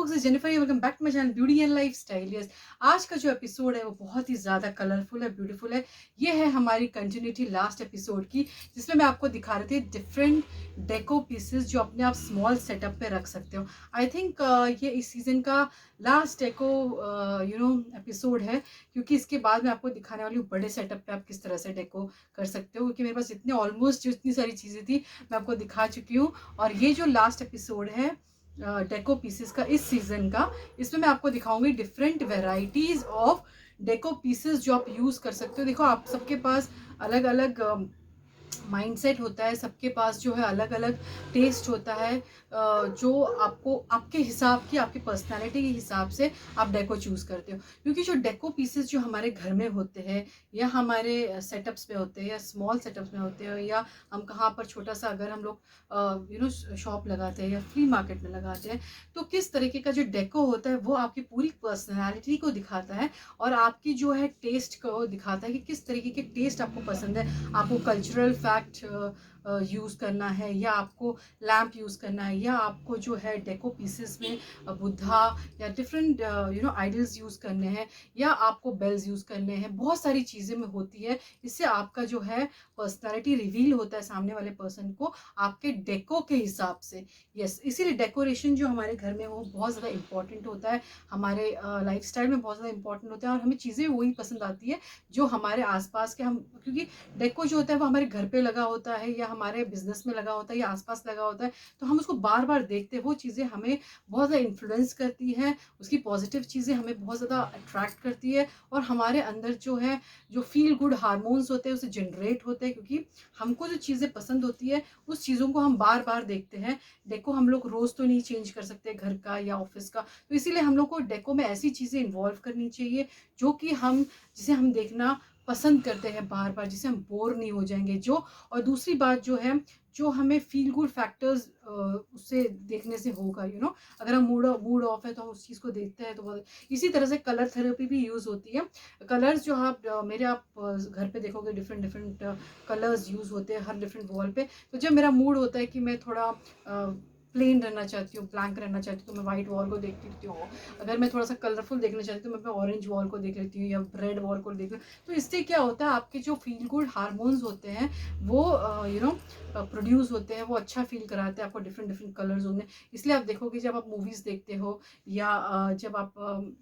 folks, this is Jennifer here. Welcome back to my channel Beauty and Lifestyle. Yes, आज का जो episode है वो बहुत ही ज़्यादा कलरफुल है, ब्यूटीफुल है। ये है हमारी कंटिन्यूटी लास्ट एपिसोड की, जिसमें मैं आपको दिखा रही थी डिफरेंट डेको पीसेस जो अपने आप स्मॉल सेटअप पे रख सकते हो। आई थिंक ये इस सीजन का लास्ट डेको एपिसोड है, क्योंकि इसके बाद मैं आपको दिखाने वाली हूँ बड़े सेटअप पे आप किस तरह से डेको कर सकते हो। क्योंकि मेरे पास इतने ऑलमोस्ट जितनी सारी चीज़ें थी मैं आपको दिखा चुकी हूँ, और ये जो लास्ट एपिसोड है डेको पीसेस का इस सीजन का, इसमें मैं आपको दिखाऊंगी different varieties of deco pieces जो आप यूज कर सकते हो। देखो, आप सबके पास अलग अलग माइंडसेट होता है, सबके पास जो है अलग अलग टेस्ट होता है, जो आपको आपके हिसाब की, आपकी पर्सनालिटी के हिसाब से आप डेको चूज़ करते हो। क्योंकि जो डेको पीसेस जो हमारे घर में होते हैं, या हमारे सेटअप्स में होते हैं, या स्मॉल सेटअप्स में होते हैं, या हम कहाँ पर छोटा सा अगर हम लोग शॉप लगाते हैं या फ्ली मार्केट में लगाते हैं, तो किस तरीके का जो डेको होता है वो आपकी पूरी पर्सनैलिटी को दिखाता है, और आपकी जो है टेस्ट को दिखाता है कि किस तरीके के टेस्ट आपको पसंद है। आपको कल्चरल फैक्ट यूज़ करना है, या आपको लैम्प यूज़ करना है, या आपको जो है डेको पीसेस में बुद्धा या डिफरेंट आइडल्स यूज़ करने हैं, या आपको बेल्स यूज़ करने हैं। बहुत सारी चीज़ें में होती है। इससे आपका जो है पर्सनालिटी रिवील होता है सामने वाले पर्सन को आपके डेको के हिसाब से। यस, इसीलिए डेकोरेशन जो हमारे घर में वो बहुत ज़्यादा इंपॉर्टेंट होता है, हमारे लाइफस्टाइल में बहुत ज़्यादा इंपॉर्टेंट होता है, और हमें चीज़ें वही पसंद आती है जो हमारे आसपास के हम, क्योंकि डेको जो होता है वो हमारे घर पे लगा होता है, या हमारे बिजनेस में लगा होता है, या आसपास लगा होता है, तो हम उसको बार बार देखते हैं। वो चीज़ें हमें बहुत ज़्यादा इन्फ्लुएंस करती है, उसकी पॉजिटिव चीज़ें हमें बहुत ज़्यादा अट्रैक्ट करती है, और हमारे अंदर जो है जो फील गुड हार्मोन्स होते हैं उसे जनरेट होते हैं, क्योंकि हमको जो चीज़ें पसंद होती है उस चीज़ों को हम बार बार देखते हैं। डेको हम लोग रोज़ तो नहीं चेंज कर सकते, घर का या ऑफिस का, तो इसीलिए हम लोग को डेको में ऐसी चीज़ें इन्वॉल्व करनी चाहिए जो कि हम, जिसे हम देखना पसंद करते हैं बार बार, जिससे हम बोर नहीं हो जाएंगे। जो, और दूसरी बात जो है, जो हमें फील गुड फैक्टर्स उससे देखने से होगा। अगर हम मूड ऑफ है तो हम उस चीज़ को देखते हैं, तो बहुत इसी तरह से कलर थेरेपी भी यूज़ होती है। कलर्स जो आप घर पे देखोगे, डिफरेंट डिफरेंट कलर्स यूज़ होते हैं हर डिफरेंट वॉल पे। तो जब मेरा मूड होता है कि मैं थोड़ा प्लेन रहना चाहती हूँ, ब्लैंक रहना चाहती हूँ, तो मैं वाइट वॉल को देख लेती हूँ। अगर मैं थोड़ा सा कलरफुल देखना चाहती हूँ तो मैं ऑरेंज वॉल को देख लेती हूँ, या रेड वॉल को देख लेती हूँ। तो इससे क्या होता है, आपके जो फील गुड हार्मोन्स होते हैं वो प्रोड्यूस होते हैं, वो अच्छा फील कराते हैं आपको डिफरेंट डिफरेंट कलर्स होंगे। इसलिए आप देखोगे जब आप मूवीज़ देखते हो, या जब आप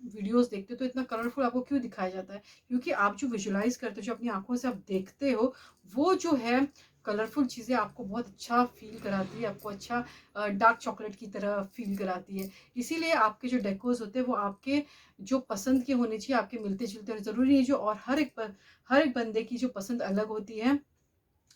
वीडियोज़ देखते हो, तो इतना कलरफुल आपको क्यों दिखाया जाता है? क्योंकि आप जो विजुलाइज करते हो, जो अपनी आंखों से आप देखते हो, वो जो है कलरफुल चीज़ें आपको बहुत अच्छा फील कराती है, आपको अच्छा डार्क चॉकलेट की तरह फील कराती है। इसीलिए आपके जो डेकोर्स होते हैं वो आपके जो पसंद के होने चाहिए, आपके मिलते जुलते होने ज़रूरी है। जो, और हर एक बंदे की जो पसंद अलग होती है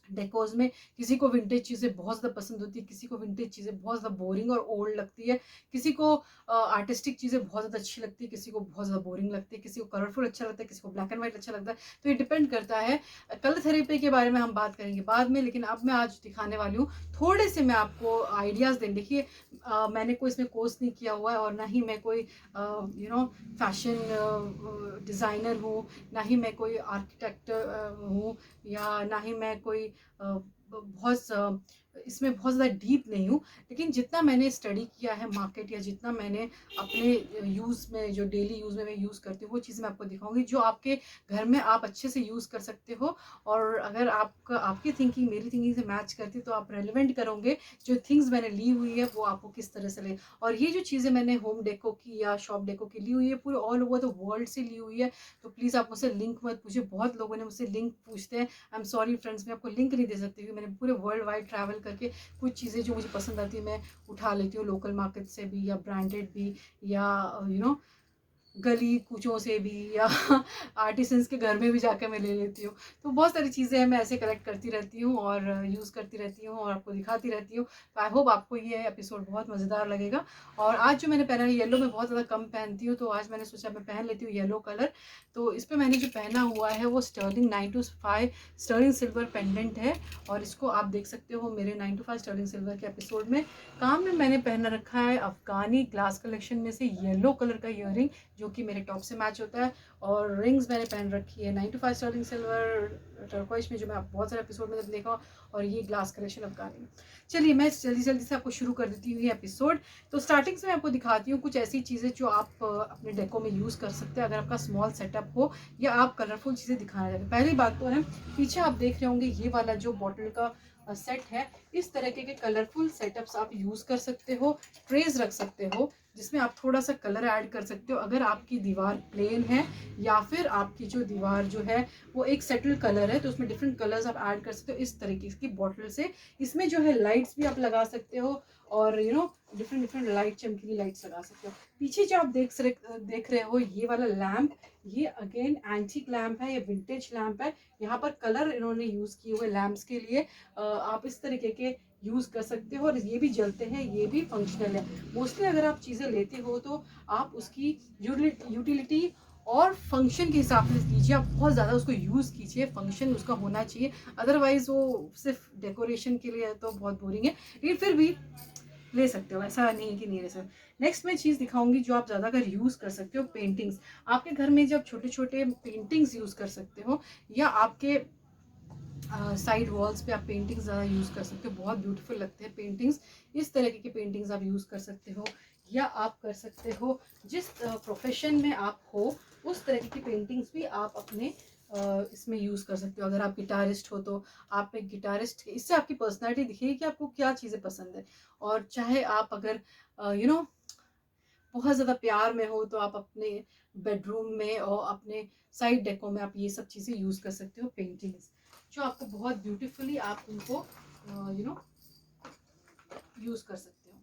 डेकोर्स में। किसी को विंटेज चीज़ें बहुत ज़्यादा पसंद होती है, किसी को विंटेज चीज़ें बहुत ज़्यादा बोरिंग और ओल्ड लगती है, किसी को आर्टिस्टिक चीज़ें बहुत ज़्यादा अच्छी लगती है, किसी को बहुत ज़्यादा बोरिंग लगती है, किसी को कलरफुल अच्छा लगता है, किसी को ब्लैक एंड वाइट अच्छा लगता है। तो ये डिपेंड करता है। कलर थेरेपी के बारे में हम बात करेंगे बाद में, लेकिन अब मैं आज दिखाने वाली हूँ थोड़े से, मैं आपको आइडियाज़ दें। देखिए, मैंने कोई इसमें कोर्स नहीं किया हुआ है, और ना ही मैं कोई फैशन डिज़ाइनर हूँ, ना ही मैं कोई आर्किटेक्ट हूँ, या ना ही मैं कोई इसमें बहुत ज़्यादा डीप नहीं हूँ। लेकिन जितना मैंने स्टडी किया है मार्केट, या जितना मैंने अपने यूज़ में, जो डेली यूज़ में मैं यूज़ करती हूँ, वो चीज़ मैं आपको दिखाऊंगी जो आपके घर में आप अच्छे से यूज़ कर सकते हो। और अगर आपकी थिंकिंग मेरी थिंकिंग से मैच करती है, तो आप रेलिवेंट करोगे जो थिंग्स मैंने ली हुई है वो आपको किस तरह से ले। और ये जो चीज़ें मैंने होम डेको की या शॉप डेको की ली हुई है, पूरे ऑल ओवर द वर्ल्ड से ली हुई है। तो प्लीज़ आप मुझसे लिंक मत पूछिए, बहुत लोगों ने मुझसे लिंक पूछते हैं। आई एम सॉरी फ्रेंड्स, मैं आपको लिंक नहीं दे सकती, क्योंकि मैंने पूरे वर्ल्ड वाइड ट्रैवल करके कुछ चीज़ें जो मुझे पसंद आती है मैं उठा लेती हूँ, लोकल मार्केट से भी, या ब्रांडेड भी, या गली कूचों से भी, या आर्टिसंस के घर में भी जाकर मैं ले लेती हूँ। तो बहुत सारी चीज़ें हैं, मैं ऐसे कलेक्ट करती रहती हूँ और यूज़ करती रहती हूँ, और आपको दिखाती रहती हूँ। तो आई होप आपको ये एपिसोड बहुत मज़ेदार लगेगा। और आज जो मैंने पहना है, येलो मैं बहुत ज़्यादा कम पहनती हूँ, तो आज मैंने सोचा मैं पहन लेती हूँ येलो कलर। तो इस पर मैंने जो पहना हुआ है वो sterling 9 to 5 sterling silver pendant है, और इसको आप देख सकते हो मेरे 9 to 5 स्टर्लिंग सिल्वर के एपिसोड में। काम में मैंने पहना रखा है अफगानी ग्लास कलेक्शन में से येलो कलर का ईयरिंग, जो कि मेरे टॉप से मैच होता है। और रिंग्स मैंने पहन रखी है 9 to 5 स्टर्लिंग सिल्वर टर्कोइश में, जो मैं बहुत सारे एपिसोड में देखा। और ये ग्लास कलेक्शन अफगानी में। चलिए मैं जल्दी जल्दी से आपको शुरू कर देती हूँ ये एपिसोड। तो स्टार्टिंग से मैं आपको दिखाती हूँ कुछ ऐसी चीज़ें जो आप अपने डेको में यूज़ कर सकते हैं अगर आपका स्मॉल सेटअप हो या आप कलरफुल चीज़ें दिखाना चाहते हैं। पहली बात तो है, पीछे आप देख रहे होंगे ये वाला जो बॉटल का सेट है, इस तरह के कलरफुल सेटअप्स आप यूज़ कर सकते हो। ट्रेज रख सकते हो जिसमें आप थोड़ा सा कलर ऐड कर सकते हो अगर आपकी दीवार प्लेन है, या फिर आपकी जो दीवार जो है वो एक सेटल कलर है तो उसमें डिफरेंट कलर्स आप ऐड कर सकते हो इस तरीके की बॉटल से। इसमें जो है लाइट्स भी आप लगा सकते हो और डिफरेंट डिफरेंट लाइट, चमकीली लाइट्स लगा सकते हो। पीछे जो आप देख रहे हो ये वाला लैम्प, ये अगेन एंटीक लैम्प है, ये विंटेज लैम्प है। यहाँ पर कलर इन्होंने यूज किए हुए लैम्प्स के लिए आप इस तरीके के यूज कर सकते हो और ये भी जलते हैं, ये भी फंक्शनल है। मोस्टली अगर आप चीजें लेते हो तो आप उसकी यूटिलिटी और फंक्शन के हिसाब से कीजिए, आप बहुत ज़्यादा उसको यूज़ कीजिए, फंक्शन उसका होना चाहिए। अदरवाइज वो सिर्फ डेकोरेशन के लिए है तो बहुत बोरिंग है, लेकिन फिर भी ले सकते हो, ऐसा नहीं है कि नहीं ले सकते। नेक्स्ट मैं चीज़ दिखाऊंगी जो आप ज़्यादा अगर यूज़ कर सकते हो, पेंटिंग्स। आपके घर में जब छोटे छोटे पेंटिंग्स यूज़ कर सकते हो या आपके साइड वॉल्स पे आप पेंटिंग्स ज़्यादा यूज़ कर सकते हो, बहुत ब्यूटीफुल लगते हैं पेंटिंग्स। इस तरह की पेंटिंग्स आप यूज़ कर सकते हो या आप कर सकते हो जिस प्रोफेशन में आप हो उस तरह की पेंटिंग्स भी आप अपने इसमें यूज़ कर सकते हो। अगर आप गिटारिस्ट हो तो आप एक गिटारिस्ट, इससे आपकी पर्सनैलिटी दिखेगी कि आपको क्या चीज़ें पसंद है। और चाहे आप अगर बहुत ज़्यादा प्यार में हो तो आप अपने बेडरूम में और अपने साइड डेको में आप ये सब चीज़ें यूज़ कर सकते हो, पेंटिंग्स जो आपको बहुत ब्यूटीफुली आप उनको यूज़ कर सकते हो।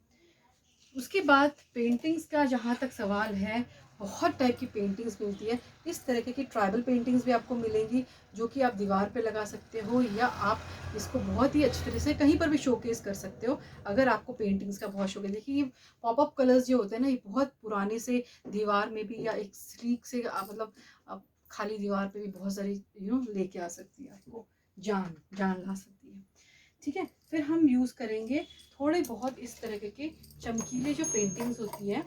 उसके बाद पेंटिंग्स का जहाँ तक सवाल है, बहुत टाइप की पेंटिंग्स मिलती है। इस तरीके की ट्राइबल पेंटिंग्स भी आपको मिलेंगी जो कि आप दीवार पे लगा सकते हो या आप इसको बहुत ही अच्छी तरह से कहीं पर भी शोकेस कर सकते हो अगर आपको पेंटिंग्स का बहुत शौक है। देखिए ये पॉपअप कलर्स जो होते हैं ना, ये बहुत पुराने से दीवार में भी या एक स्लीक से मतलब आप खाली दीवार पे भी बहुत सारी लेके आ सकती है, आपको जान जान ला सकती है। ठीक है, फिर हम यूज़ करेंगे थोड़े बहुत इस तरह के चमकीले जो पेंटिंग्स होती है।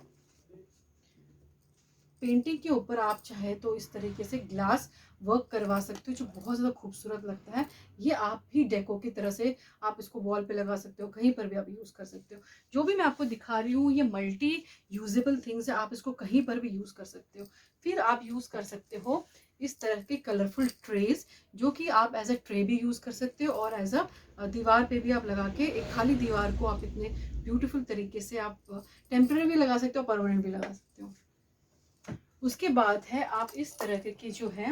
पेंटिंग के ऊपर आप चाहे तो इस तरीके से ग्लास वर्क करवा सकते हो जो बहुत ज़्यादा खूबसूरत लगता है। ये आप भी डेको की तरह से आप इसको वॉल पे लगा सकते हो, कहीं पर भी आप यूज़ कर सकते हो। जो भी मैं आपको दिखा रही हूँ ये मल्टी यूजेबल थिंग्स है, आप इसको कहीं पर भी यूज़ कर सकते हो। फिर आप यूज़ कर सकते हो इस तरह के कलरफुल ट्रेज जो कि आप एज अ ट्रे भी यूज़ कर सकते हो और एज अ दीवार पे भी आप लगा के एक खाली दीवार को आप इतने ब्यूटीफुल तरीके से आप टेम्परेरी भी लगा सकते हो, परमानेंट भी लगा सकते हो। उसके बाद है आप इस तरह के जो है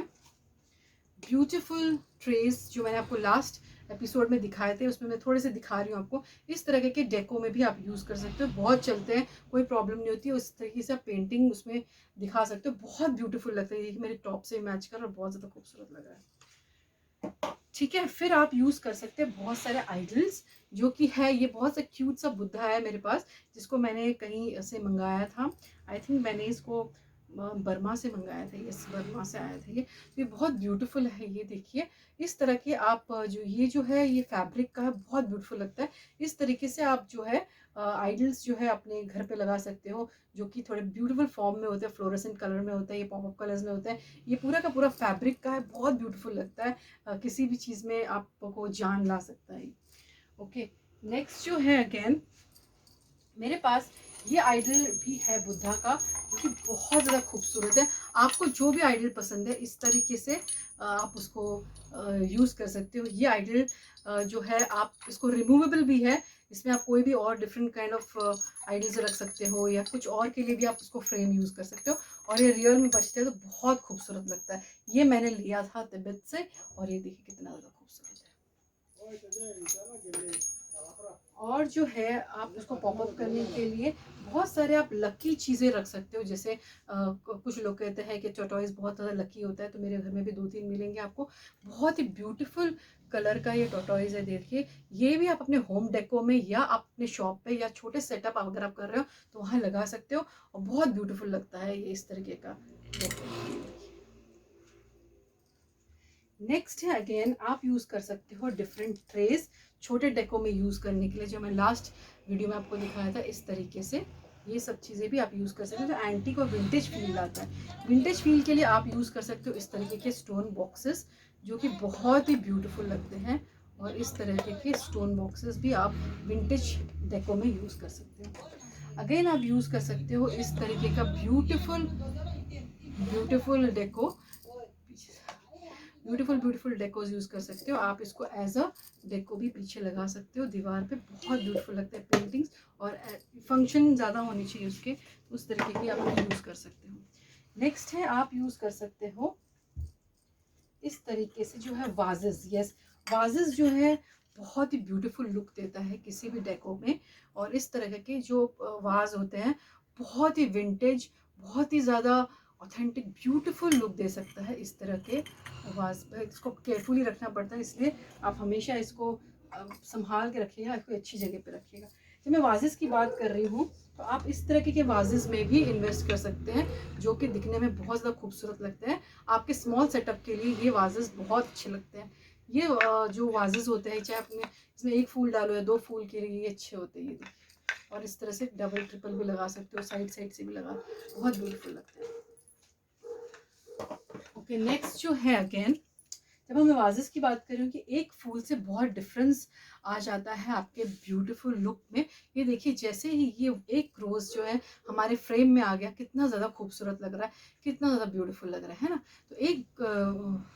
ब्यूटीफुल ट्रेस जो मैंने आपको लास्ट एपिसोड में दिखाए थे उसमें मैं थोड़े से दिखा रही हूँ आपको। इस तरह के डेको में भी आप यूज़ कर सकते हो, बहुत चलते हैं, कोई प्रॉब्लम नहीं होती है। उस तरीके से आप पेंटिंग उसमें दिखा सकते हो, बहुत ब्यूटीफुल लगता है। ये मेरे टॉप से मैच कर और बहुत ज़्यादा खूबसूरत लग रहा है। ठीक है, फिर आप यूज़ कर सकते हैं बहुत सारे आइडल्स जो कि है, ये बहुत सा क्यूट सा बुद्धा है मेरे पास जिसको मैंने कहीं से मंगाया था। आई थिंक मैंने इसको बर्मा से मंगाया था, यस बर्मा से आया था ये। तो ये बहुत ब्यूटीफुल है, ये देखिए इस तरह के आप जो है ये फैब्रिक का है, बहुत ब्यूटीफुल लगता है। इस तरीके से आप जो है आइडल्स जो है अपने घर पे लगा सकते हो जो कि थोड़े ब्यूटीफुल फॉर्म में होते हैं, फ्लोरेसेंट कलर में होता है, ये पॉपअप कलर्स में होता है। ये पूरा का पूरा फैब्रिक का है, बहुत ब्यूटीफुल लगता है, किसी भी चीज़ में आपको जान ला सकता है। ओके, नेक्स्ट जो है अगेन मेरे पास ये आइडल भी है बुद्धा का जो कि बहुत ज़्यादा खूबसूरत है। आपको जो भी आइडल पसंद है इस तरीके से आप उसको यूज़ कर सकते हो। ये आइडल जो है आप इसको रिमूवेबल भी है, इसमें आप कोई भी और डिफरेंट काइंड ऑफ आइडल्स रख सकते हो या कुछ और के लिए भी आप इसको फ्रेम यूज़ कर सकते हो। और ये रियल में बचते हैं तो बहुत खूबसूरत लगता है। ये मैंने लिया था तिब्बत से और ये देखिए कितना ज़्यादा खूबसूरत है। और जो है आप उसको पॉपअप करने के लिए बहुत सारे आप लकी चीज़ें रख सकते हो। जैसे कुछ लोग कहते हैं कि टॉर्टोइज बहुत ज़्यादा लकी होता है, तो मेरे घर में भी 2-3 मिलेंगे आपको। बहुत ही ब्यूटीफुल कलर का ये टॉर्टोइज है, देखिए। ये भी आप अपने होम डेको में या आप अपने शॉप पे या छोटे सेटअप अगर आप कर रहे हो तो वहाँ लगा सकते हो और बहुत ब्यूटीफुल लगता है ये इस तरीके का डेको। नेक्स्ट है अगेन आप यूज़ कर सकते हो डिफरेंट ट्रेस छोटे डेको में यूज़ करने के लिए, जो मैं लास्ट वीडियो में आपको दिखाया था इस तरीके से। ये सब चीज़ें भी आप यूज़ कर सकते हो, जो एंटीक और विंटेज फील लाता है। विंटेज फील के लिए आप यूज़ कर सकते हो इस तरीके के स्टोन बॉक्सेस, जो कि बहुत ही ब्यूटीफुल लगते हैं। और इस तरीके के स्टोन बॉक्सेस भी आप विंटेज डेको में यूज़ कर सकते हो। अगेन आप यूज़ कर सकते हो इस तरीके का beautiful beautiful deco, beautiful decos use कर सकते हो आप। इसको एज अ डेको भी पीछे लगा सकते हो दीवार पे, बहुत ब्यूटीफुल लगता है पेंटिंग्स। और फंक्शन ज़्यादा होनी चाहिए उसके, उस तरीके की आप यूज़ कर सकते हो। नेक्स्ट है आप यूज़ कर सकते हो इस तरीके से जो है वाजेस। यस, वाजेस जो है बहुत ही ब्यूटीफुल लुक देता है किसी भी डेको में। और इस तरह के जो वाज होते हैं बहुत ही विंटेज, बहुत ही ज़्यादा ऑथेंटिक ब्यूटीफुल लुक दे सकता है इस तरह के वाज। इसको केयरफुली रखना पड़ता है, इसलिए आप हमेशा इसको संभाल के रखिएगा, इसको अच्छी जगह पे रखिएगा। जब मैं वाजेस की बात कर रही हूँ तो आप इस तरह के वाजेस में भी इन्वेस्ट कर सकते हैं, जो कि दिखने में बहुत ज़्यादा खूबसूरत लगते हैं। आपके स्मॉल सेटअप के लिए ये वाजेस बहुत अच्छे लगते हैं। ये जो वाजेस होते हैं, चाहे आपने इसमें एक फूल डालो या दो फूल के लिए, ये अच्छे होते हैं। ये और इस तरह से डबल ट्रिपल भी लगा सकते हो, साइड साइड से भी लगा, बहुत ब्यूटीफुल लगते हैं। ओके, नेक्स्ट जो है अगेन, जब हम वाजेस की बात कर रहे हो कि एक फूल से बहुत डिफरेंस आ जाता है आपके ब्यूटीफुल लुक में। ये देखिए, जैसे ही ये एक रोज जो है हमारे फ्रेम में आ गया, कितना ज़्यादा खूबसूरत लग रहा है, कितना ज़्यादा ब्यूटीफुल लग रहा है ना। तो एक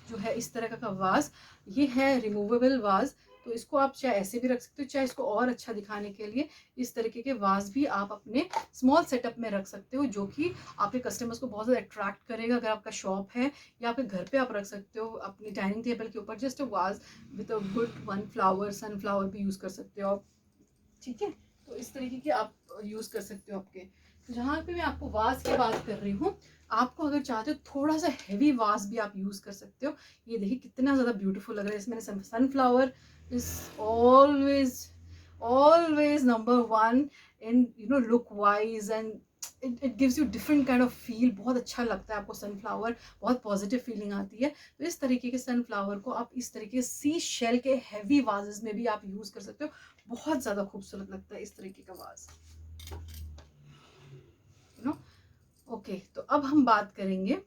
जो है इस तरह का वाज, ये है रिमूवेबल वाज। तो इसको आप चाहे ऐसे भी रख सकते हो, चाहे इसको और अच्छा दिखाने के लिए इस तरीके के वाज भी आप अपने स्मॉल सेटअप में रख सकते हो, जो कि आपके कस्टमर्स को बहुत ज़्यादा अट्रैक्ट करेगा। अगर आपका शॉप है या आपके घर पे आप रख सकते हो अपनी डाइनिंग टेबल के ऊपर, just a was with a good one flower, sunflower भी यूज़ कर सकते हो आप। ठीक है, तो इस तरीके के आप यूज़ कर सकते हो आपके। तो जहाँ पे मैं आपको वाज की बात कर रही हूँ, आपको अगर चाहते हो थोड़ा सा हैवी वाज भी आप यूज़ कर सकते हो। ये देखिए कितना ज़्यादा ब्यूटीफुल लग रहा है। इसमें sunflower is always always number one in look wise, and it gives you different kind of feel. बहुत अच्छा लगता है आपको सनफ्लावर, बहुत पॉजिटिव फीलिंग आती है। तो इस तरीके के सनफ्लावर को आप इस तरीके सी शेल के हैवी वाजेस में भी आप यूज़ कर सकते हो। बहुत ज़्यादा खूबसूरत लगता है इस तरीके का वाज, नो। ओके, तो अब हम बात करेंगे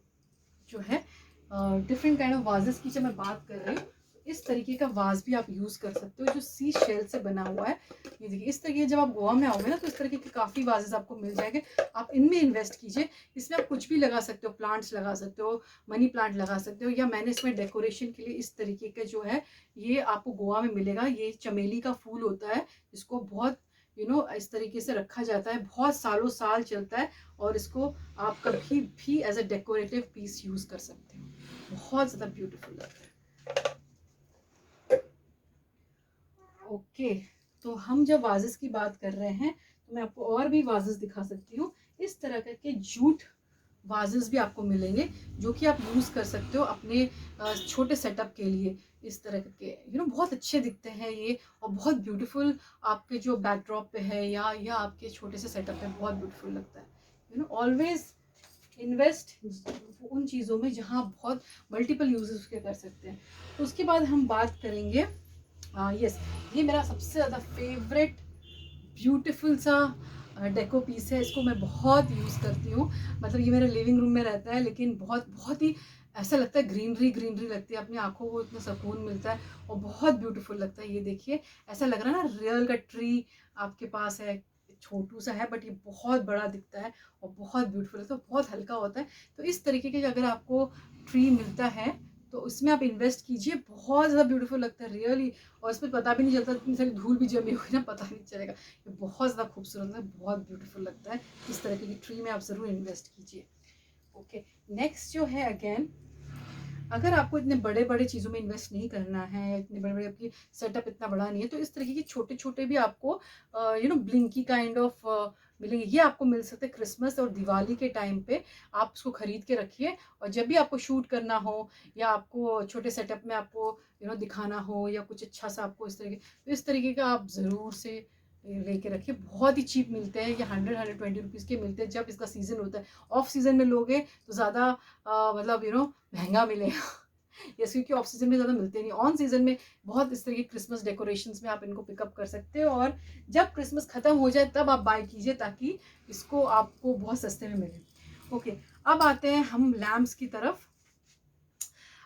जो है डिफरेंट काइंड ऑफ वाजेस की। जब मैं बात कर रही हूँ, इस तरीके का वाज भी आप यूज़ कर सकते हो, जो सी शेल से बना हुआ है। ये देखिए, इस तरीके जब आप गोवा में आओगे ना, तो इस तरीके के काफ़ी वाजेस आपको मिल जाएंगे। आप इनमें इन्वेस्ट कीजिए। इसमें आप कुछ भी लगा सकते हो, प्लांट्स लगा सकते हो, मनी प्लांट लगा सकते हो, या मैंने इसमें डेकोरेशन के लिए इस तरीके का जो है, ये आपको गोवा में मिलेगा। ये चमेली का फूल होता है, इसको बहुत इस तरीके से रखा जाता है, बहुत सालों साल चलता है। और इसको आप कभी भी as a decorative piece use कर सकते हो। बहुत ज़्यादा ब्यूटीफुल लगता है। ओके, तो हम जब वाजेस की बात कर रहे हैं, तो मैं आपको और भी वाजेस दिखा सकती हूँ। इस तरह के जूट वाजेस भी आपको मिलेंगे, जो कि आप यूज़ कर सकते हो अपने छोटे सेटअप के लिए। इस तरह के बहुत अच्छे दिखते हैं ये, और बहुत ब्यूटीफुल आपके जो बैकड्रॉप पे है, या आपके छोटे से सेटअप पे बहुत ब्यूटीफुल लगता है। ऑलवेज इन्वेस्ट उन चीज़ों में जहाँ बहुत मल्टीपल यूजेस उसके कर सकते हैं। तो उसके बाद हम बात करेंगे, यस, ये मेरा सबसे ज़्यादा फेवरेट ब्यूटीफुल सा डेको पीस है। इसको मैं बहुत यूज़ करती हूँ। मतलब ये मेरे लिविंग रूम में रहता है, लेकिन बहुत बहुत ही ऐसा लगता है, ग्रीनरी ग्रीनरी लगती है, अपनी आंखों को इतना सुकून मिलता है और बहुत ब्यूटीफुल लगता है। ये देखिए, ऐसा लग रहा है ना रियल का ट्री आपके पास है। छोटू सा है, बट ये बहुत बड़ा दिखता है और बहुत ब्यूटीफुल लगता है, बहुत हल्का होता है। तो इस तरीके के अगर आपको ट्री मिलता है, तो उसमें आप इन्वेस्ट कीजिए, बहुत ज़्यादा ब्यूटीफुल लगता है रियली। और इसमें पता भी नहीं चलता, इतनी सारी धूल भी जमी हुई ना, पता नहीं चलेगा। ये बहुत ज़्यादा खूबसूरत है, बहुत ब्यूटीफुल लगता है। इस तरह की ट्री में आप ज़रूर इन्वेस्ट कीजिए। ओके, नेक्स्ट जो है अगेन, अगर आपको इतने बड़े बड़े चीज़ों में इन्वेस्ट नहीं करना है, इतने बड़े बड़े आपकी सेटअप इतना बड़ा नहीं है, तो इस तरीके के छोटे छोटे भी आपको ब्लिंकी काइंड ऑफ मिलेंगे। ये आपको मिल सकते हैं क्रिसमस और दिवाली के टाइम पे। आप उसको खरीद के रखिए, और जब भी आपको शूट करना हो, या आपको छोटे सेटअप में आपको दिखाना हो, या कुछ अच्छा सा आपको इस तरीके का आप ज़रूर से लेके रखिए। बहुत ही चीप मिलते हैं ये, 100-120 रुपीज़ के मिलते हैं जब इसका सीज़न होता है। ऑफ सीज़न में लोगे तो ज़्यादा मतलब महंगा मिलेगा। यस, क्योंकि ऑफ सीजन में ज़्यादा मिलते नहीं, ऑन सीजन में बहुत इस तरह की क्रिसमस डेकोरेशंस में आप इनको पिकअप कर सकते हो, और जब क्रिसमस ख़त्म हो जाए तब आप बाय कीजिए ताकि इसको आपको बहुत सस्ते में मिले। ओके, अब आते हैं हम लैम्प्स की तरफ।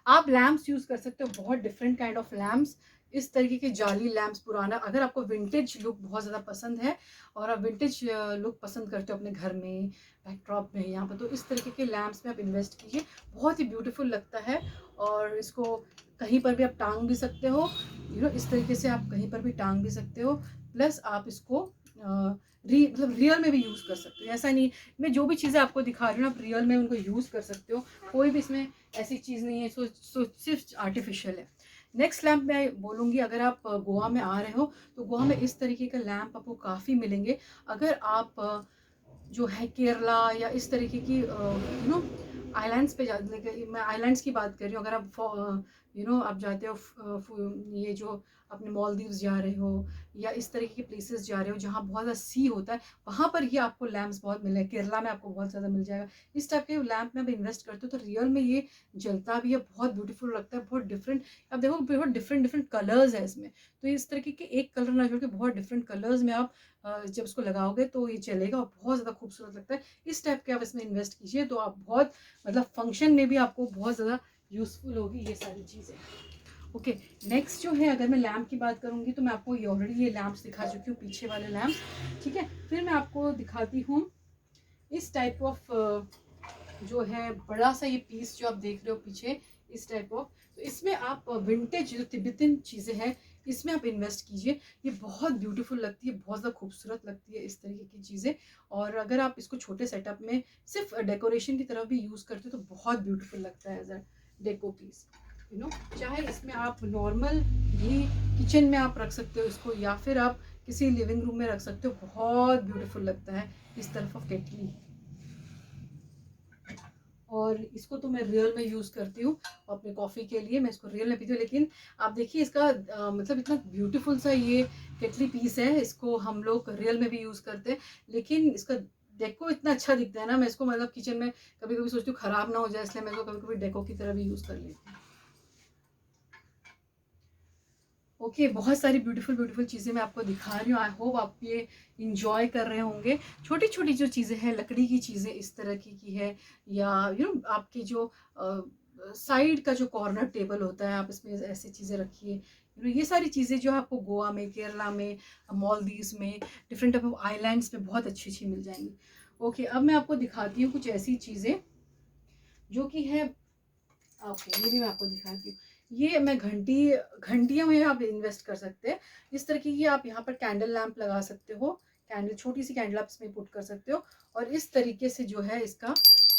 आप लैम्प्स यूज़ कर सकते हो, बहुत डिफरेंट काइंड ऑफ लैम्प्स, इस तरीके के जाली लैम्प्स पुराना। अगर आपको विंटेज लुक बहुत ज़्यादा पसंद है और आप विंटेज लुक पसंद करते हो अपने घर में, बैकड्रॉप में, यहाँ पर, तो इस तरीके के लैम्प्स में आप इन्वेस्ट कीजिए, बहुत ही ब्यूटीफुल लगता है। और इसको कहीं पर भी आप टांग भी सकते हो, इस तरीके से आप कहीं पर भी टांग भी सकते हो। प्लस आप इसको मतलब रियल में भी यूज़ कर सकते हो, ऐसा नहीं, मैं जो भी चीज़ें आपको दिखा रही हूँ आप रियल में उनको यूज़ कर सकते हो, कोई भी इसमें ऐसी चीज़ नहीं है सो सिर्फ आर्टिफिशियल है। नेक्स्ट लैम्प मैं बोलूँगी, अगर आप गोवा में आ रहे हो तो गोवा में इस तरीके का लैम्प आपको काफ़ी मिलेंगे। अगर आप जो है केरला या इस तरीके की आइलैंड्स पे मैं आइलैंड्स की बात कर रही हूँ, अगर आप आप जाते हो ये जो अपने मालदीव्स जा रहे हो या इस तरीके के प्लेसेस जा रहे हो जहाँ बहुत ज़्यादा सी होता है, वहाँ पर ये आपको लैम्प्स बहुत मिले, केरला में आपको बहुत ज़्यादा मिल जाएगा। इस टाइप के लैम्प में आप इन्वेस्ट करते हो तो रियल में ये जलता भी है, बहुत ब्यूटीफुल लगता है, बहुत डिफरेंट। अब देखो बहुत डिफरेंट डिफरेंट कलर्स है इसमें, तो इस तरीके के एक कलर ना जोड़ के बहुत डिफरेंट कलर्स में आप जब उसको लगाओगे तो ये चलेगा और बहुत ज़्यादा खूबसूरत लगता है। इस टाइप के आप इसमें इन्वेस्ट कीजिए तो आप बहुत मतलब फंक्शन में भी आपको बहुत ज़्यादा यूज़फुल होगी ये सारी चीज़ें। ओके, नेक्स्ट जो है, अगर मैं लैम्प की बात करूँगी तो मैं आपको ये ऑलरेडी ये लैम्प्स दिखा चुकी हूँ, पीछे वाले लैम्प्स, ठीक है। फिर मैं आपको दिखाती हूँ इस टाइप ऑफ जो है बड़ा सा ये पीस जो आप देख रहे हो पीछे, इस टाइप ऑफ, तो इसमें आप विंटेज जो तिब्बतन चीज़ें हैं इसमें आप इन्वेस्ट कीजिए, ये बहुत ब्यूटीफुल लगती है, बहुत ज़्यादा खूबसूरत लगती है इस तरीके की चीज़ें। और अगर आप इसको छोटे सेटअप में सिर्फ डेकोरेशन की तरफ भी यूज़ करते हो तो बहुत ब्यूटीफुल लगता है एज अ डेको पीस, चाहे इसमें आप नॉर्मल भी किचन में आप रख सकते हो इसको, या फिर आप किसी लिविंग रूम में रख सकते हो, बहुत ब्यूटीफुल लगता है इस तरफ ऑफ केटली। और इसको तो मैं रियल में यूज़ करती हूँ अपने कॉफ़ी के लिए, मैं इसको रियल में पीती हूँ। लेकिन आप देखिए इसका मतलब इतना ब्यूटीफुल सा ये केटली पीस है, इसको हम लोग रियल में भी यूज़ करते हैं, लेकिन इसका डेको इतना अच्छा दिखता है ना, मैं इसको मतलब किचन में कभी कभी सोचती हूँ ख़राब ना हो जाए, इसलिए मैं इसको कभी कभी डेको की तरह भी यूज़ कर लेती हूँ। ओके, बहुत सारी ब्यूटीफुल ब्यूटीफुल चीज़ें मैं आपको दिखा रही हूँ, आई होप आप ये इंजॉय कर रहे होंगे। छोटी छोटी जो चीज़ें हैं, लकड़ी की चीज़ें इस तरह की है, या आपकी जो साइड का जो कॉर्नर टेबल होता है आप इसमें ऐसी चीज़ें रखिए। ये सारी चीज़ें जो आपको गोवा में, केरला में, मालदीव्स में, डिफरेंट टाइप ऑफ आइलैंड्स में बहुत अच्छी अच्छी मिल जाएंगी। ओके, अब मैं आपको दिखाती हूँ कुछ ऐसी चीज़ें जो कि है, ओके ये भी मैं आपको दिखाती हूँ। ये मैं घंटियों में आप इन्वेस्ट कर सकते हैं, इस तरह की आप यहाँ पर कैंडल लैंप लगा सकते हो, कैंडल छोटी सी कैंडल आप इसमें पुट कर सकते हो। और इस तरीके से जो है इसका,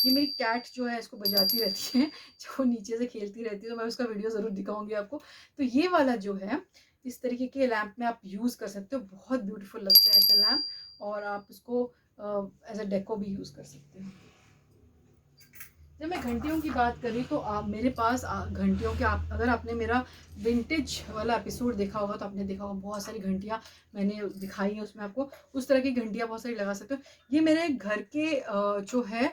ये मेरी कैट जो है इसको बजाती रहती है, जो नीचे से खेलती रहती है, तो मैं उसका वीडियो ज़रूर दिखाऊंगी आपको। तो ये वाला जो है इस तरीके के लैंप में आप यूज़ कर सकते हो, बहुत ब्यूटीफुल लगता है ऐसे लैंप, और आप इसको एज अ डेको भी यूज़ कर सकते हो। जब मैं घंटियों की बात करी तो आप मेरे पास घंटियों के, आप अगर आपने मेरा विंटेज वाला एपिसोड देखा होगा तो आपने देखा होगा बहुत सारी घंटियां मैंने दिखाई हैं, उसमें आपको उस तरह की घंटियां बहुत सारी लगा सकते हो। ये मेरे घर के जो है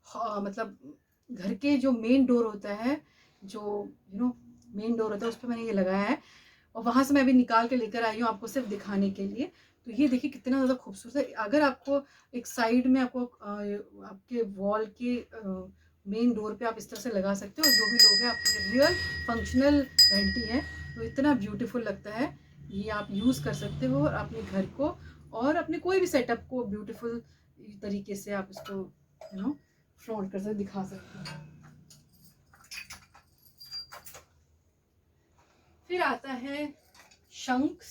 मतलब घर के जो मेन डोर होता है, जो मेन डोर होता है उस पर मैंने ये लगाया है, और वहां से मैं अभी निकाल के लेकर आई हूँ आपको सिर्फ दिखाने के लिए। तो ये देखिए कितना ज़्यादा खूबसूरत है। अगर आपको एक साइड में आपको आपके वॉल के मेन डोर पे आप इस तरह से लगा सकते हो, जो भी लोग हैं आपकी रियल फंक्शनल घंटी है, तो इतना ब्यूटीफुल लगता है। ये आप यूज़ कर सकते हो और अपने घर को और अपने कोई भी सेटअप को ब्यूटीफुल तरीके से आप इसको फ्लॉन्ट कर सकते, दिखा सकते हो। फिर आता है शंख।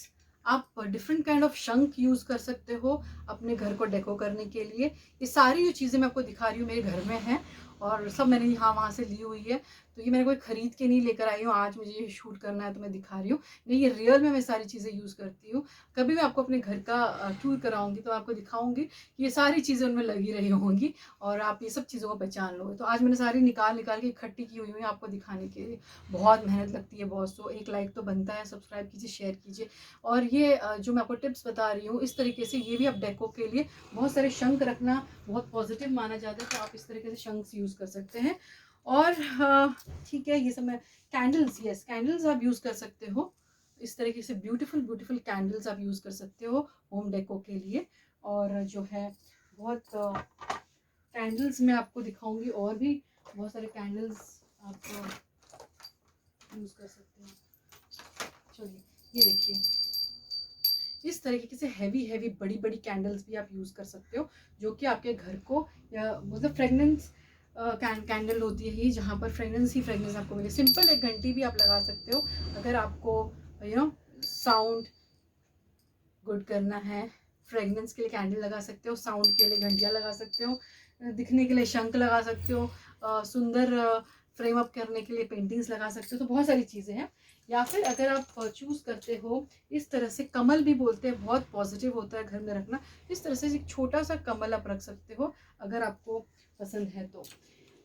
आप डिफरेंट काइंड ऑफ शंख यूज़ कर सकते हो अपने घर को डेको करने के लिए। ये सारी जो चीज़ें मैं आपको दिखा रही हूँ मेरे घर में हैं, और सब मैंने यहाँ वहाँ से ली हुई है, तो ये मैंने कोई ख़रीद के नहीं लेकर आई हूँ, आज मुझे ये शूट करना है तो मैं दिखा रही हूँ। नहीं, ये रियल में मैं सारी चीज़ें यूज़ करती हूँ। कभी मैं आपको अपने घर का टूर कराऊंगी तो आपको दिखाऊंगी कि ये सारी चीज़ें उनमें लगी रही होंगी और आप ये सब चीज़ों को पहचान लोगे। तो आज मैंने सारी निकाल निकाल के इकट्ठी की हुई है आपको दिखाने के लिए। बहुत मेहनत लगती है बहुत, सो एक लाइक तो बनता है, सब्सक्राइब कीजिए, शेयर कीजिए। और ये जो मैं आपको टिप्स बता रही हूँ इस तरीके से ये भी आप डेको के लिए, बहुत सारे शंख रखना बहुत पॉजिटिव माना जाता है, तो आप इस तरीके से शंख यूज़ कर सकते हैं। और ठीक है, ये सब मैं कैंडल्स, यस कैंडल्स आप यूज़ कर सकते हो। इस तरीके से ब्यूटीफुल ब्यूटीफुल कैंडल्स आप यूज़ कर सकते हो होम डेको के लिए। और जो है बहुत कैंडल्स मैं आपको दिखाऊंगी, और भी बहुत सारे कैंडल्स आप यूज़ कर सकते हो। चलिए ये देखिए, इस तरीके से हैवी हैवी बड़ी बड़ी कैंडल्स भी आप यूज़ कर सकते हो, जो कि आपके घर को, या मतलब फ्रेगनेंस कैंडल होती है ये, जहाँ पर फ्रेगनेंस ही फ्रेगनेंस आपको मिले। सिंपल एक घंटी भी आप लगा सकते हो अगर आपको साउंड गुड करना है। फ्रेगनेंस के लिए कैंडल लगा सकते हो, साउंड के लिए घंटियाँ लगा सकते हो, दिखने के लिए शंख लगा सकते हो, सुंदर फ्रेम अप करने के लिए पेंटिंग्स लगा सकते हो। तो बहुत सारी चीज़ें हैं। या फिर अगर आप चूज़ करते हो इस तरह से, कमल भी बोलते हैं, बहुत पॉजिटिव होता है घर में रखना। इस तरह से एक छोटा सा कमल आप रख सकते हो अगर आपको पसंद है तो।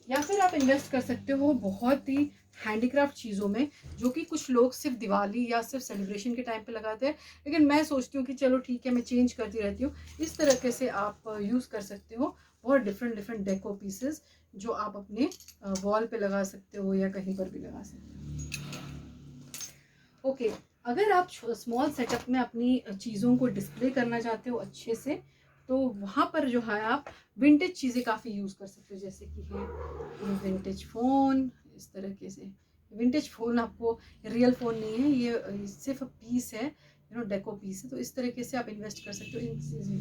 या फिर आप इन्वेस्ट कर सकते हो बहुत ही हैंडीक्राफ्ट चीज़ों में, जो कि कुछ लोग सिर्फ दिवाली या सिर्फ सेलिब्रेशन के टाइम पे लगाते हैं, लेकिन मैं सोचती हूँ कि चलो ठीक है, मैं चेंज करती रहती हूँ। इस तरीके से आप यूज़ कर सकते हो बहुत डिफरेंट डिफरेंट डेको पीसेस, जो आप अपने वॉल पे लगा सकते हो या कहीं पर भी लगा सकते हो। ओके, अगर आप स्मॉल सेटअप में अपनी चीज़ों को डिस्प्ले करना चाहते हो अच्छे से, तो वहाँ पर जो है आप विंटेज चीज़ें काफ़ी यूज़ कर सकते हो, जैसे कि है विंटेज फ़ोन। इस तरीके से विंटेज फ़ोन आपको, रियल फ़ोन नहीं है ये, सिर्फ पीस है, डेको पीस है। तो इस तरीके से आप इन्वेस्ट कर सकते हो इन चीज़ें।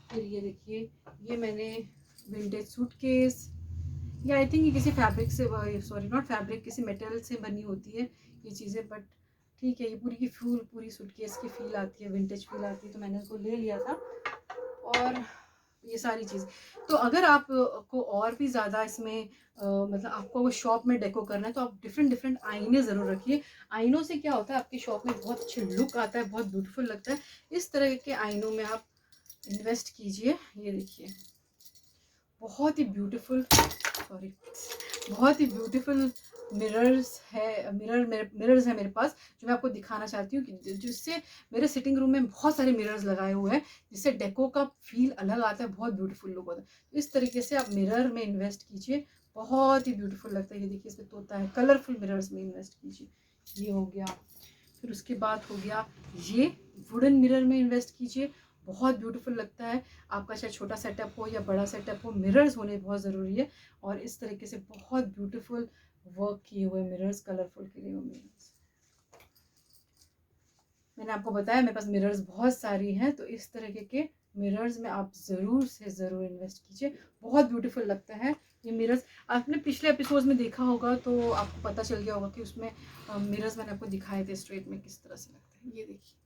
फिर ये देखिए, ये मैंने विंटेज सूटकेस, या आई थिंक ये किसी फैब्रिक से, सॉरी नॉट फैब्रिक, किसी मेटल से बनी होती है ये चीज़ें, बट ठीक है, ये पूरी की पूरी सूटकेस की फील आती है, विंटेज फील आती है, तो मैंने इसको ले लिया था। और ये सारी चीज़, तो अगर आप को और भी ज़्यादा इसमें मतलब आपको वो शॉप में डेको करना है, तो आप डिफरेंट डिफरेंट आईने ज़रूर रखिए। आईनों से क्या होता है, आपकी शॉप में बहुत अच्छे लुक आता है, बहुत ब्यूटीफुल लगता है। इस तरह के आईनों में आप इन्वेस्ट कीजिए। ये देखिए, बहुत ही ब्यूटीफुल, सॉरी, बहुत ही ब्यूटीफुल मिरर्स है, मिरर्स है मेरे पास, जो मैं आपको दिखाना चाहती हूँ, कि जिससे मेरे सिटिंग रूम में बहुत सारे मिरर्स लगाए हुए हैं, जिससे डेको का फील अलग आता है, बहुत ब्यूटीफुल लुक होता है। तो इस तरीके से आप मिरर में इन्वेस्ट कीजिए, बहुत ही ब्यूटीफुल लगता है। ये देखिए, इसमें तोता है, कलरफुल मिरर्स में इन्वेस्ट कीजिए। ये हो गया। फिर उसके बाद हो गया ये वुडन मिरर में इन्वेस्ट कीजिए, बहुत ब्यूटीफुल लगता है। आपका चाहे छोटा सेटअप हो या बड़ा सेटअप हो, मिरर्स होने बहुत ज़रूरी है। और इस तरीके से बहुत ब्यूटीफुल वर्क किए हुए मिरर्स, कलरफुल किए हुए मिरर्स। मैंने आपको बताया मेरे पास मिरर्स बहुत सारी हैं, तो इस तरीके के मिरर्स में आप ज़रूर से ज़रूर इन्वेस्ट कीजिए, बहुत ब्यूटीफुल लगता है ये मिरर्स। आपने पिछले एपिसोड में देखा होगा तो आपको पता चल गया होगा कि उसमें मिरर्स मैंने आपको दिखाए थे स्ट्रेट में किस तरह से लगता है। ये देखिए,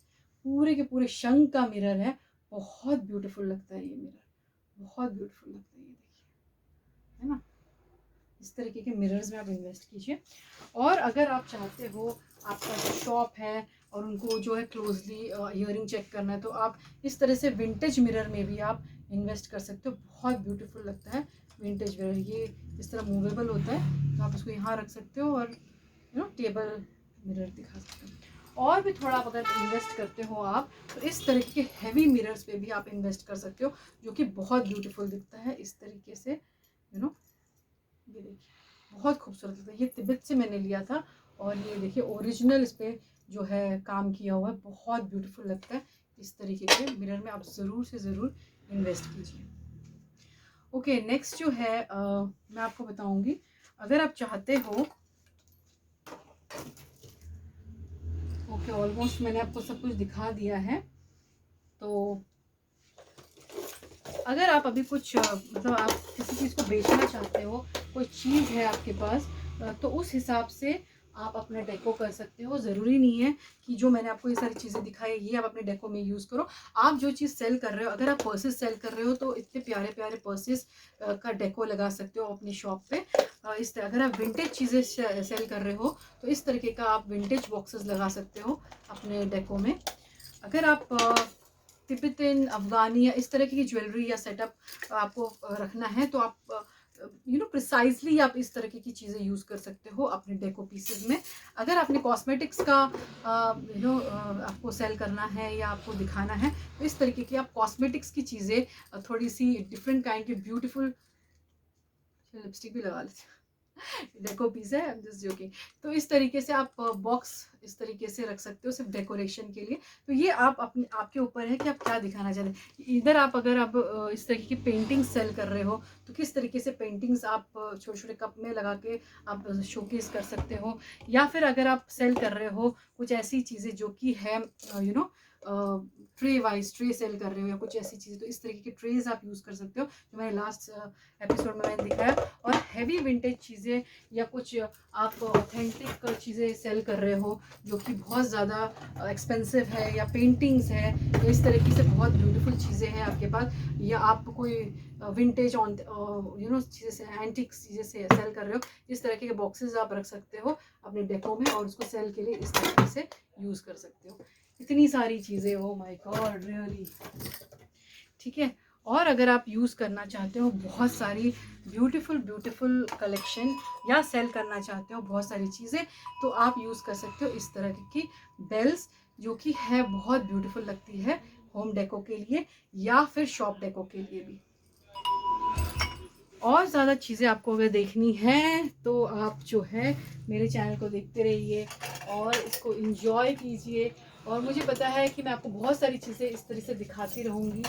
पूरे के पूरे शंख का मिरर है, बहुत ब्यूटीफुल लगता है ये मिरर, बहुत ब्यूटीफुल लगता है। ये देखिए, है ना, इस तरीके के मिरर्स में आप इन्वेस्ट कीजिए। और अगर आप चाहते हो आपका जो शॉप है और उनको जो है क्लोजली ईयरिंग चेक करना है, तो आप इस तरह से विंटेज मिरर में भी आप इन्वेस्ट कर सकते हो, बहुत ब्यूटीफुल लगता है विंटेज मिरर। ये इस तरह मूवेबल होता है, तो आप इसको यहाँ रख सकते हो और टेबल मिरर दिखा सकते हो। और भी थोड़ा आप अगर इन्वेस्ट करते हो आप, तो इस तरीके के हैवी मिरर्स पे भी आप इन्वेस्ट कर सकते हो, जो कि बहुत ब्यूटीफुल दिखता है इस तरीके से। ये देखिए, बहुत खूबसूरत लगता है। ये तिब्बत से मैंने लिया था, और ये देखिए ओरिजिनल इस पर जो है काम किया हुआ है, बहुत ब्यूटीफुल लगता है। इस तरीके के मिरर में आप ज़रूर से ज़रूर इन्वेस्ट कीजिए। ओके, नेक्स्ट जो है मैं आपको बताऊंगी, अगर आप चाहते हो, ओके ऑलमोस्ट मैंने आपको सब कुछ दिखा दिया है। तो अगर आप अभी कुछ मतलब आप किसी चीज़ को बेचना चाहते हो, कोई चीज़ है आपके पास, तो उस हिसाब से आप अपना डेको कर सकते हो। ज़रूरी नहीं है कि जो मैंने आपको ये सारी चीज़ें दिखाई ये आप अपने डेको में यूज़ करो। आप जो चीज़ सेल कर रहे हो, अगर आप पर्सेस सेल कर रहे हो, तो इतने प्यारे प्यारे पर्सेस का डेको लगा सकते हो अपनी शॉप पे। इस तरह अगर आप विंटेज चीज़ें सेल कर रहे हो, तो इस तरीके का आप विंटेज बॉक्सेस लगा सकते हो अपने डेको में। अगर आप तिब्बतन, अफगानी या इस तरह की ज्वेलरी या सेटअप आपको रखना है, तो आप प्रिसाइजली आप इस तरह की चीज़ें यूज़ कर सकते हो अपने डेको पीसेस में। अगर आपने कॉस्मेटिक्स का आपको सेल करना है या आपको दिखाना है, तो इस तरीके की आप कॉस्मेटिक्स की चीज़ें थोड़ी सी डिफरेंट काइंड की ब्यूटीफुल, लिपस्टिक भी लगा लेती हूँ। डेको पीस है, आई एम जस्ट जोकिंग। तो इस तरीके से आप बॉक्स इस तरीके से रख सकते हो सिर्फ डेकोरेशन के लिए। तो ये आप अपने आपके ऊपर है कि आप क्या दिखाना चाहते हैं। इधर आप अगर आप इस तरीके की पेंटिंग सेल कर रहे हो तो किस तरीके से पेंटिंग्स आप छोटे छोटे कप में लगा के आप शोकेस कर सकते हो। या फिर अगर आप सेल कर रहे हो कुछ ऐसी चीज़ें जो कि है you know tray wise tray sale कर रहे हो या कुछ ऐसी चीज़ें, तो इस तरीके के ट्रेज आप यूज़ कर सकते हो जो मैंने लास्ट एपिसोड में मैंने दिखाया। और हैवी विंटेज चीज़ें या कुछ आप ऑथेंटिक चीज़ें सेल कर रहे हो जो कि बहुत ज़्यादा एक्सपेंसिव है, या पेंटिंग्स है, या इस तरीके से बहुत ब्यूटीफुल चीज़ें हैं आपके पास, या आप कोई विंटेज ऑन चीज़ें से एंटिक्स चीज़ें से सेल कर रहे हो, इस तरीके के बॉक्सेस आप रख सकते हो अपने डेको में और उसको सेल के लिए इस तरीके से यूज़ कर सकते हो। इतनी सारी चीज़ें, ओ माय गॉड रियली, ठीक है। और अगर आप यूज़ करना चाहते हो बहुत सारी ब्यूटीफुल कलेक्शन या सेल करना चाहते हो बहुत सारी चीज़ें, तो आप यूज़ कर सकते हो इस तरह की बेल्स जो कि है बहुत ब्यूटीफुल लगती है होम डेको के लिए या फिर शॉप डेको के लिए भी। और ज़्यादा चीज़ें आपको अगर देखनी है तो आप जो है मेरे चैनल को देखते रहिए और इसको एंजॉय कीजिए। और मुझे पता है कि मैं आपको बहुत सारी चीज़ें इस तरह से दिखाती रहूँगी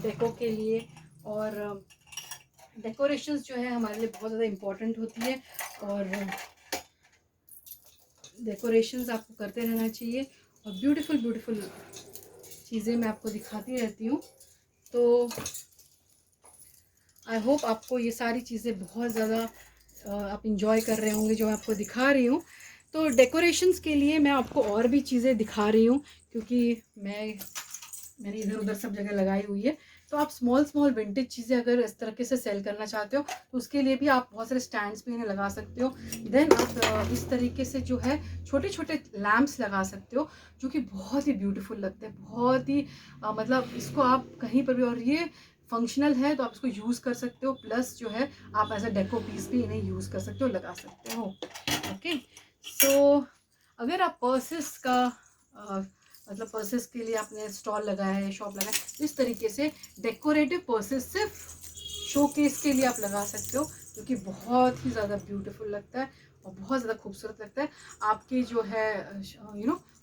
डेको के लिए। और डेकोरेशंस जो है हमारे लिए बहुत ज़्यादा इम्पोर्टेंट होती है और डेकोरेशंस आपको करते रहना चाहिए और ब्यूटीफुल चीज़ें मैं आपको दिखाती रहती हूँ। तो आई होप आपको ये सारी चीज़ें बहुत ज़्यादा आप इंजॉय कर रहे होंगे जो मैं आपको दिखा रही हूँ। तो डेकोरेशंस के लिए मैं आपको और भी चीज़ें दिखा रही हूँ क्योंकि मैंने इधर उधर सब जगह लगाई हुई है। तो आप स्मॉल विंटेज चीज़ें अगर इस तरीके से सेल करना चाहते हो तो उसके लिए भी आप बहुत सारे स्टैंड्स भी इन्हें लगा सकते हो। देन आप इस तरीके से जो है छोटे छोटे लैम्प्स लगा सकते हो जो कि बहुत ही ब्यूटीफुल लगते हैं, बहुत ही मतलब इसको आप कहीं पर भी, और ये फंक्शनल है तो आप इसको यूज़ कर सकते हो, प्लस जो है आप एज अ डेको पीस भी इन्हें यूज़ कर सकते हो, लगा सकते हो। ओके, सो अगर आप पर्सेस का मतलब पर्सेस के लिए आपने स्टॉल लगाया है, शॉप लगाया है, इस तरीके से डेकोरेटिव पर्सेस सिर्फ शोकेस के लिए आप लगा सकते हो जो कि बहुत ही ज़्यादा ब्यूटीफुल लगता है और बहुत ज़्यादा खूबसूरत लगता है। आपके जो है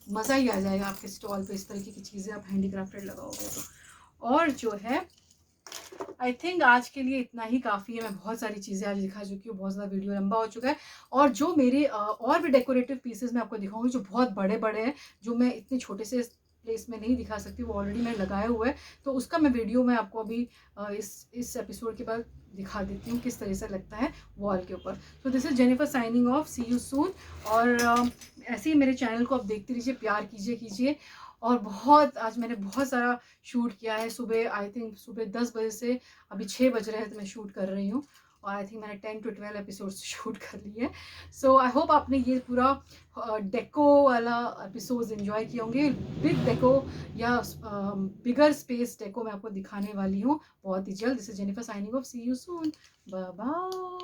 मज़ा ही आ जाएगा आपके स्टॉल पे इस तरीके की चीज़ें आप हैंडीक्राफ्टेड लगाओगे तो। और जो है आई थिंक आज के लिए इतना ही काफ़ी है। मैं बहुत सारी चीज़ें आज दिखा चुकी हूँ, बहुत ज़्यादा वीडियो लंबा हो चुका है। और जो मेरे और भी डेकोरेटिव पीसेस मैं आपको दिखाऊंगी जो बहुत बड़े बड़े हैं, जो मैं इतने छोटे से प्लेस में नहीं दिखा सकती, वो ऑलरेडी मैंने लगाया हुआ है। तो उसका मैं वीडियो मैं आपको अभी इस एपिसोड के बाद दिखा देती हूँ किस तरह से लगता है वॉल के ऊपर। तो this is Jennifer signing off, see you soon. और ऐसे ही मेरे चैनल को आप देखते रहिए, प्यार कीजिए। और बहुत आज मैंने बहुत सारा शूट किया है सुबह, आई थिंक सुबह 10 बजे से अभी 6 बज रहे हैं तो मैं शूट कर रही हूँ। और आई थिंक मैंने 10 to 12 एपिसोड्स शूट कर लिए हैं। सो आई होप आपने ये पूरा डेको वाला एपिसोड्स एंजॉय किए होंगे। बिग डेको या बिगर स्पेस डेको मैं आपको दिखाने वाली हूँ बहुत ही जल्द। This is Jennifer signing off, see you soon, bye bye.